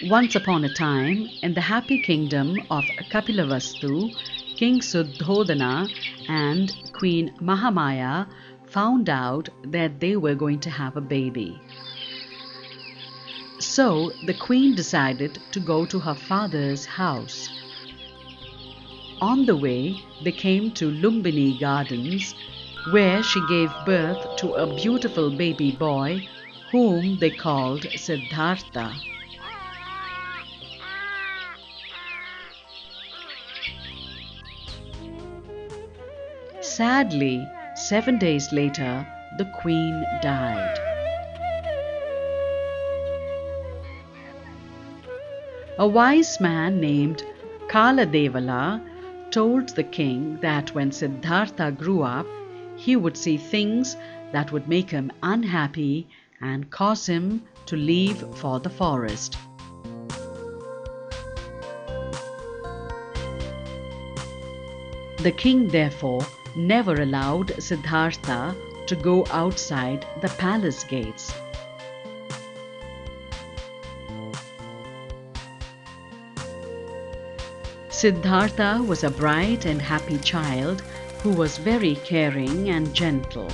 Once upon a time, in the happy kingdom of Kapilavastu, King Suddhodana and Queen Mahamaya found out that they were going to have a baby. So the queen decided to go to her father's house. On the way, they came to Lumbini Gardens, where she gave birth to a beautiful baby boy whom they called Siddhartha. Sadly, 7 days later, the queen died. A wise man named Kaladevala told the king that when Siddhartha grew up, he would see things that would make him unhappy and cause him to leave for the forest. The king therefore never allowed Siddhartha to go outside the palace gates. Siddhartha was a bright and happy child who was very caring and gentle.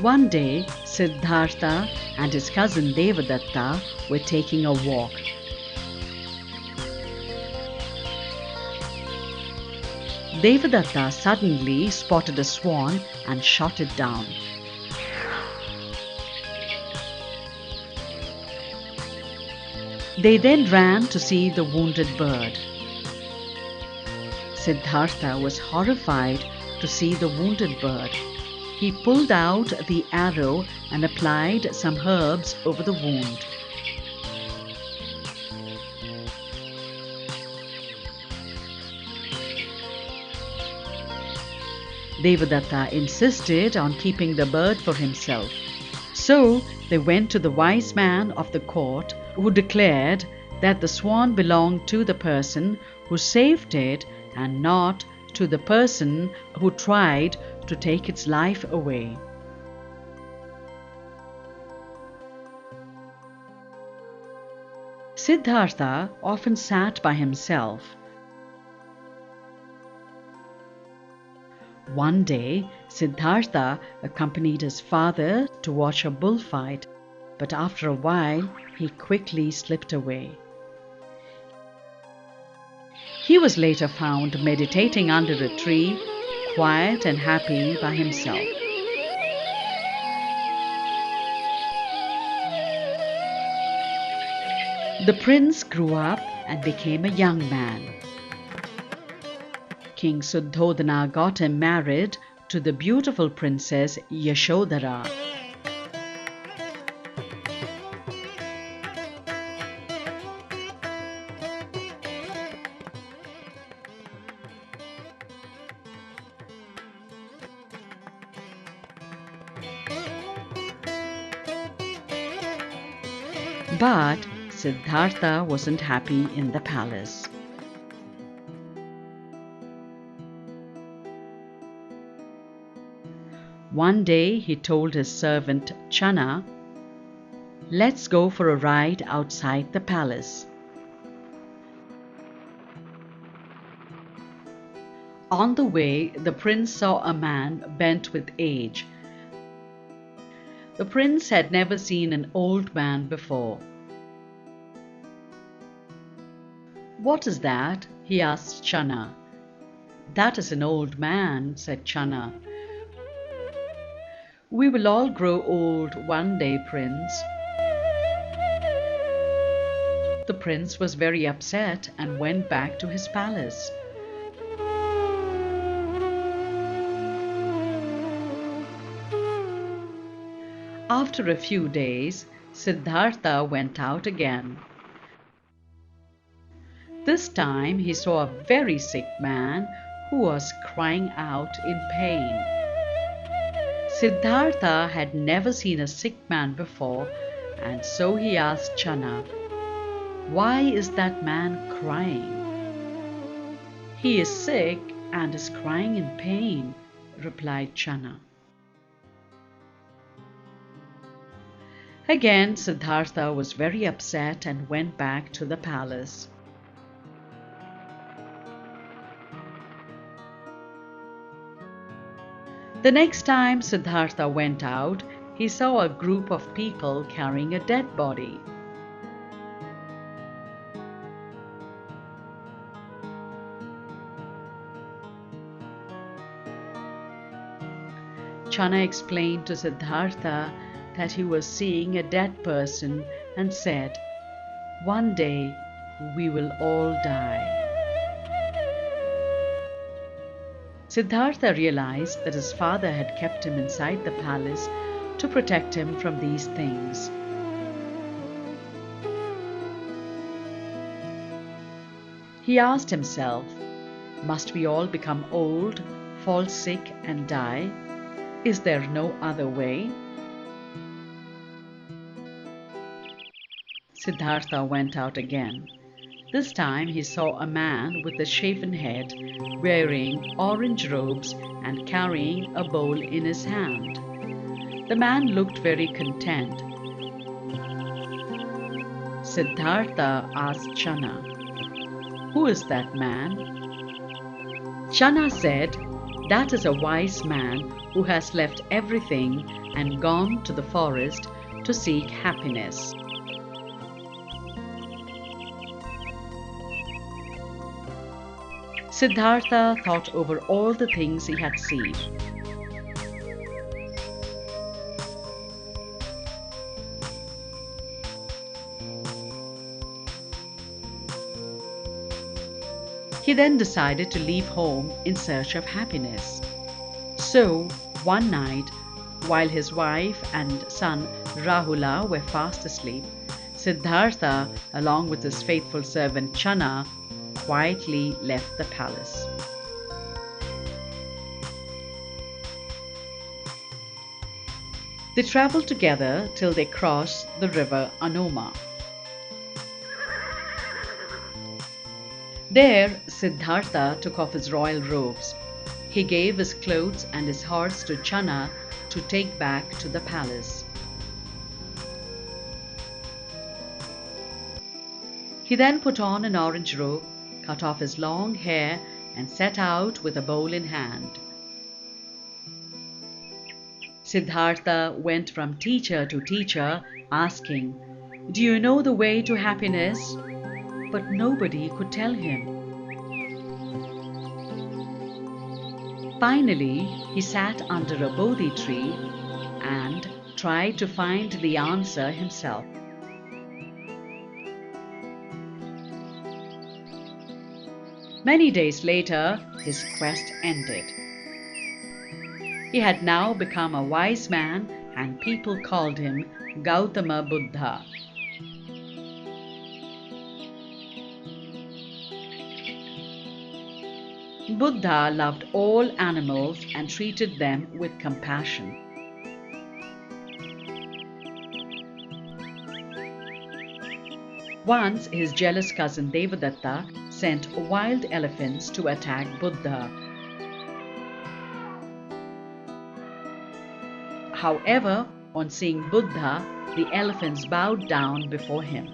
One day, Siddhartha and his cousin Devadatta were taking a walk. Devadatta suddenly spotted a swan and shot it down. They then ran to see the wounded bird. Siddhartha was horrified to see the wounded bird. He pulled out the arrow and applied some herbs over the wound. Devadatta insisted on keeping the bird for himself. So they went to the wise man of the court, who declared that the swan belonged to the person who saved it and not to the person who tried to take its life away. Siddhartha often sat by himself. One day, Siddhartha accompanied his father to watch a bullfight, but after a while, he quickly slipped away. He was later found meditating under a tree, quiet and happy by himself. The prince grew up and became a young man. King Suddhodana got him married to the beautiful princess Yashodhara. But Siddhartha wasn't happy in the palace. One day he told his servant Channa, "Let's go for a ride outside the palace." On the way, the prince saw a man bent with age. The prince had never seen an old man before. "What is that?" he asked Channa. "That is an old man," said Channa. "We will all grow old one day, Prince." The prince was very upset and went back to his palace. After a few days, Siddhartha went out again. This time he saw a very sick man who was crying out in pain. Siddhartha had never seen a sick man before, and so he asked Channa, "Why is that man crying?" "He is sick and is crying in pain," replied Channa. Again, Siddhartha was very upset and went back to the palace. The next time Siddhartha went out, he saw a group of people carrying a dead body. Channa explained to Siddhartha that he was seeing a dead person and said, "One day we will all die." Siddhartha realized that his father had kept him inside the palace to protect him from these things. He asked himself, "Must we all become old, fall sick, and die? Is there no other way?" Siddhartha went out again. This time he saw a man with a shaven head, wearing orange robes and carrying a bowl in his hand. The man looked very content. Siddhartha asked Channa, "Who is that man?" Channa said, "That is a wise man who has left everything and gone to the forest to seek happiness." Siddhartha thought over all the things he had seen. He then decided to leave home in search of happiness. So, one night, while his wife and son Rahula were fast asleep, Siddhartha, along with his faithful servant Channa, quietly left the palace. They traveled together till they crossed the river Anoma. There, Siddhartha took off his royal robes. He gave his clothes and his horse to Channa to take back to the palace. He then put on an orange robe, cut off his long hair, and set out with a bowl in hand. Siddhartha went from teacher to teacher, asking, "Do you know the way to happiness?" But nobody could tell him. Finally, he sat under a Bodhi tree and tried to find the answer himself. Many days later, his quest ended. He had now become a wise man, and people called him Gautama Buddha. Buddha loved all animals and treated them with compassion. Once, his jealous cousin Devadatta sent wild elephants to attack Buddha. However, on seeing Buddha, the elephants bowed down before him.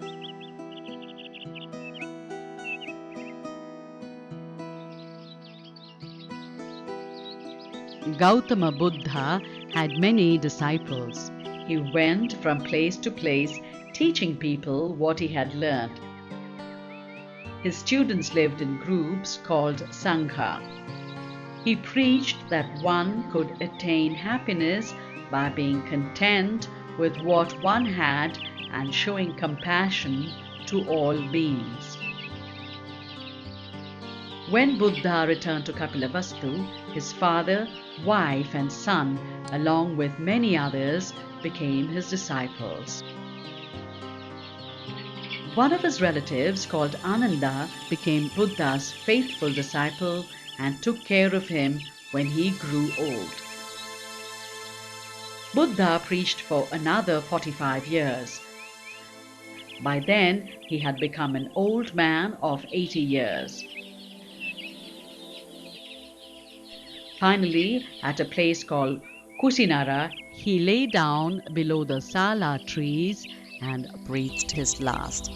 Gautama Buddha had many disciples. He went from place to place, teaching people what he had learned. His students lived in groups called Sangha. He preached that one could attain happiness by being content with what one had and showing compassion to all beings. When Buddha returned to Kapilavastu, his father, wife and son, along with many others, became his disciples. One of his relatives, called Ananda, became Buddha's faithful disciple and took care of him when he grew old. Buddha preached for another 45 years. By then, he had become an old man of 80 years. Finally, at a place called Kusinara, he lay down below the sala trees and breathed his last.